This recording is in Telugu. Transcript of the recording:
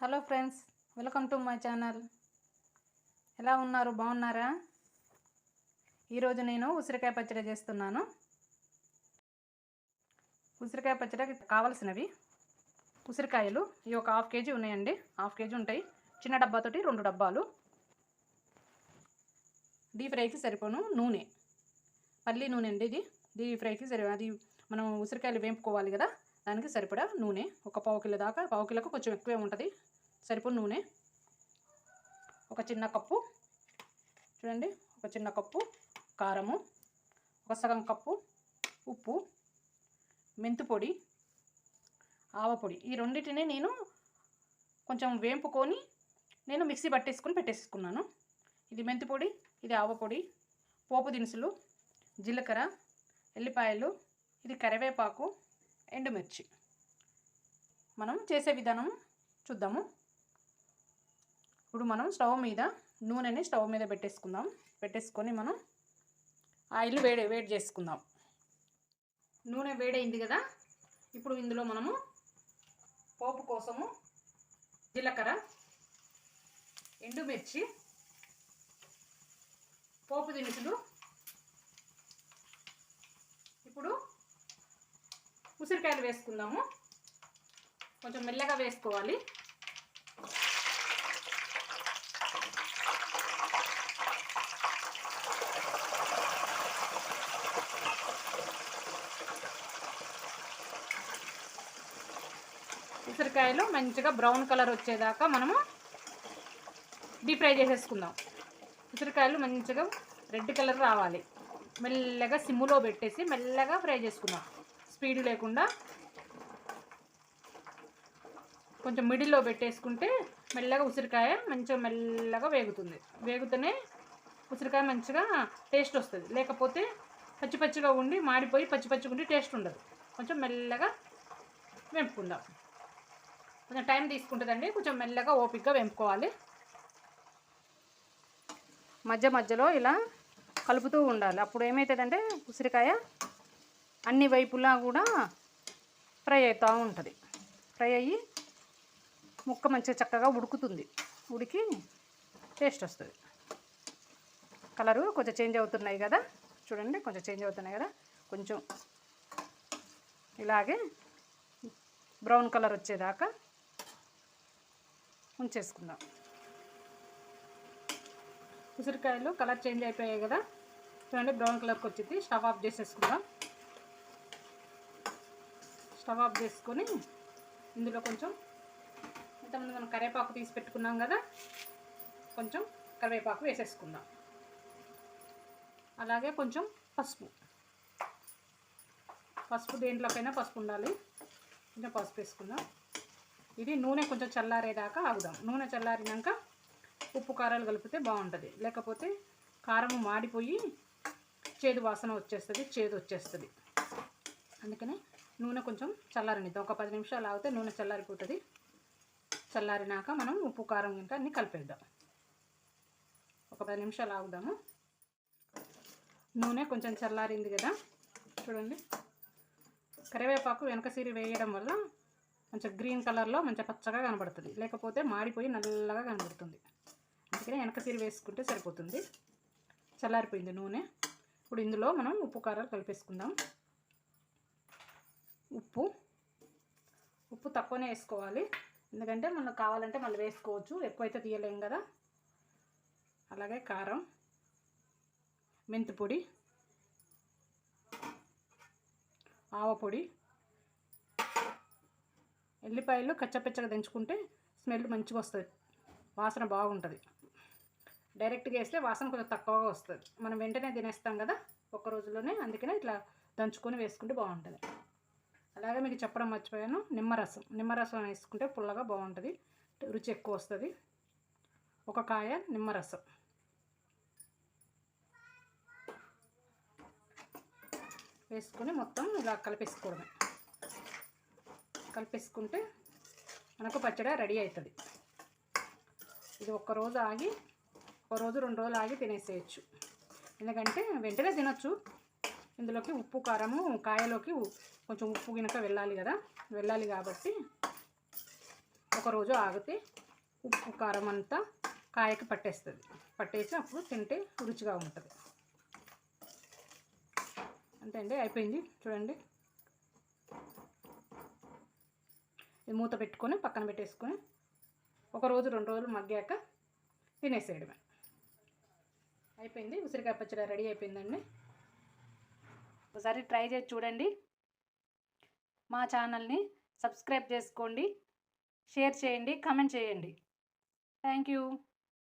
Hello friends, welcome to my channel. ఎలా ఉన్నారు? బాగున్నారా? ఈరోజు నేను ఉసిరికాయ పచ్చడి చేస్తున్నాను. ఉసిరికాయ పచ్చడికి కావలసినవి ఉసిరికాయలు ఇవి ఒక హాఫ్ కేజీ ఉన్నాయండి. హాఫ్ కేజీ ఉంటాయి. చిన్న డబ్బాతోటి 2 డబ్బాలు. డీప్ ఫ్రైకి సరిపోను నూనె, పల్లి నూనె అండి. ఇది డీప్ ఫ్రైకి అది మనం ఉసిరికాయలు వేపుకోవాలి కదా, దానికి సరిపడా నూనె ఒక పావు కిలో దాకా, పావు కిలోకు కొంచెం ఎక్కువే ఉంటుంది సరిపోను నూనె. ఒక చిన్న కప్పు చూడండి, ఒక చిన్న కప్పు కారము, ఒక సగం కప్పు ఉప్పు, మెంతు పొడి, ఆవపొడి. ఈ రెండింటిని నేను కొంచెం వేపుకొని నేను మిక్సీ పెట్టేసుకున్నాను. ఇది మెంతు పొడి, ఇది ఆవపొడి, పోపు దినుసులు, జీలకర్ర, ఎల్లిపాయలు, ఇది కరివేపాకు, ఎండుమిర్చి. మనం చేసే విధానం చూద్దాము. ఇప్పుడు మనం నూనెని స్టవ్ మీద పెట్టేసుకొని మనం ఆయిల్ వేడి చేసుకుందాం. నూనె వేడైంది కదా, ఇప్పుడు ఇందులో మనము పోపు కోసము జీలకర్ర, ఎండుమిర్చి, పోపు దినుసులు, ఇప్పుడు ఉసిరికాయలు వేసుకుందాము. కొంచెం మెల్లగా వేసుకోవాలి. ఉసిరికాయలు మంచిగా బ్రౌన్ కలర్ వచ్చేదాకా మనము డీప్ ఫ్రై చేసేసుకుందాం. ఉసిరికాయలు మంచిగా రెడ్ కలర్ రావాలి. మెల్లగా సిమ్ములో పెట్టేసి మెల్లగా ఫ్రై చేసుకుందాం. స్పీడ్ లేకుండా కొంచెం మిడిల్లో పెట్టేసుకుంటే మెల్లగా ఉసిరికాయ మంచిగా మెల్లగా వేగుతూనే ఉసిరికాయ మంచిగా టేస్ట్ వస్తుంది. లేకపోతే పచ్చిగా ఉండి మాడిపోయి పచ్చిగా ఉండి టేస్ట్ ఉండదు. కొంచెం మెల్లగా వేపుకుందాం. కొంచెం టైం తీసుకుంటుందండి. కొంచెం మెల్లగా ఓపికగా వేపుకోవాలి. మధ్యలో ఇలా కలుపుతూ ఉండాలి. అప్పుడు ఏమవుతుందంటే ఉసిరికాయ అన్ని వైపులా కూడా ఫ్రై అవుతూ ఉంటుంది. ఫ్రై అయ్యి ముక్క మంచిగా చక్కగా ఉడికి టేస్ట్ వస్తుంది. కలరు కొంచెం చేంజ్ అవుతున్నాయి కదా, చూడండి కొంచెం చేంజ్ అవుతున్నాయి కదా. కొంచెం ఇలాగే బ్రౌన్ కలర్ వచ్చేదాకా ఉంచేసుకుందాం. ఉసిరికాయలు కలర్ చేంజ్ అయిపోయాయి కదా, చూడండి బ్రౌన్ కలర్కి వచ్చింది. స్టవ్ ఆఫ్ చేసేసుకుందాం. స్టవ్ ఆఫ్ చేసుకొని ఇందులో కొంచెం ఇంతకుముందు మనం కరివేపాకు తీసి పెట్టుకున్నాం కదా, కొంచెం కరివేపాకు వేసేసుకుందాం. అలాగే కొంచెం పసుపు దేంట్లోకైనా పసుపు ఉండాలి. కొంచెం పసుపు వేసుకుందాం. ఇది నూనె కొంచెం చల్లారేదాకా ఆగుదాం. నూనె చల్లారినాక ఉప్పు కారాలు కలిపితే బాగుంటుంది. లేకపోతే కారము మాడిపోయి చేదు వాసన వచ్చేస్తుంది. అందుకని నూనె కొంచెం చల్లారనిద్దాం. ఒక 10 నిమిషాలు ఆగితే నూనె చల్లారిపోతుంది. చల్లారినాక మనం ఉప్పు కారం ఇంకా అన్నీ కలిపేద్దాం. ఒక 10 నిమిషాలు ఆగుదాము. నూనె కొంచెం చల్లారింది కదా, చూడండి. కరివేపాకు వెనక సిరి వేయడం వల్ల మంచిగా గ్రీన్ కలర్లో మంచిగా పచ్చగా కనబడుతుంది. లేకపోతే మాడిపోయి నల్లగా కనబడుతుంది. అందుకని వెనక సిరి వేసుకుంటే సరిపోతుంది. చల్లారిపోయింది నూనె. ఇప్పుడు ఇందులో మనం ఉప్పు కారాలు కలిపేసుకుందాం. ఉప్పు తక్కువనే వేసుకోవాలి. ఎందుకంటే మనకు కావాలంటే మళ్ళీ వేసుకోవచ్చు, ఎక్కువైతే తీయలేం కదా. అలాగే కారం, మెంతి పొడి, ఆవపొడి, ఎల్లిపాయలు కచ్చపెచ్చగా దంచుకుంటే స్మెల్ మంచిగా వస్తుంది, వాసన బాగుంటుంది. డైరెక్ట్గా వేస్తే వాసన కొంచెం తక్కువగా వస్తుంది. మనం వెంటనే తినేస్తాం కదా ఒక్క రోజులోనే, అందుకనే ఇట్లా దంచుకొని వేసుకుంటే బాగుంటుంది. అలాగే మీకు చెప్పడం మర్చిపోయాను, నిమ్మరసం వేసుకుంటే పుల్లగా బాగుంటుంది, రుచి ఎక్కువ వస్తుంది. ఒక కాయ నిమ్మరసం వేసుకొని మొత్తం ఇలా కలిపేసుకుంటే మనకు పచ్చడి రెడీ అవుతుంది. ఇది ఒక రోజు 2 రోజులు ఆగి తినేసేయచ్చు. ఎందుకంటే వెంటనే తినొచ్చు. ఇందులోకి ఉప్పు కారము కాయలోకి కొంచెం ఉప్పు గినక వెళ్ళాలి కాబట్టి ఒకరోజు ఆగితే ఉప్పు కారం అంతా కాయకి పట్టేసి అప్పుడు తింటే రుచిగా ఉంటుంది. అంతే అండి, అయిపోయింది. చూడండి, ఇది మూత పెట్టుకొని పక్కన పెట్టేసుకొని ఒక రోజు 2 రోజులు మగ్గాక తినేసేయడమే. అయిపోయింది, ఉసిరికాయ పచ్చడి రెడీ అయిపోయిందండి. ఒకసారి ట్రై చేసి చూడండి. మా ఛానల్ని సబ్స్క్రైబ్ చేసుకోండి, షేర్ చేయండి, కామెంట్ చేయండి. Thank you.